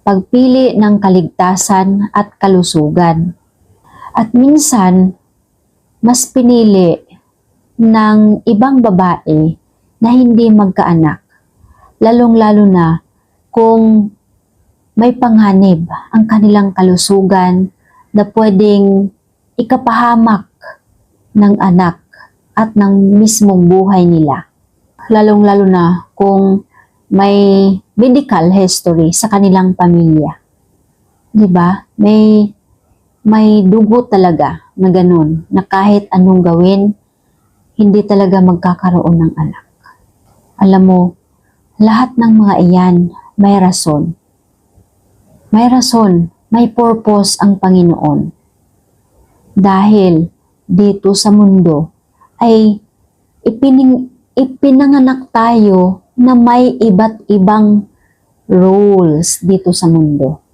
pagpili ng kaligtasan at kalusugan. At minsan, mas pinili ng ibang babae na hindi magkaanak, lalong-lalo na kung may panganib ang kanilang kalusugan na pwedeng ikapahamak ng anak at ng mismong buhay nila. Lalong-lalo na kung may medical history sa kanilang pamilya. Diba? May dugo talaga na ganun, na kahit anong gawin, hindi talaga magkakaroon ng anak. Alam mo, lahat ng mga iyan may rason. May rason, may purpose ang Panginoon. Dahil dito sa mundo ay ipinanganak tayo na may iba't ibang roles dito sa mundo.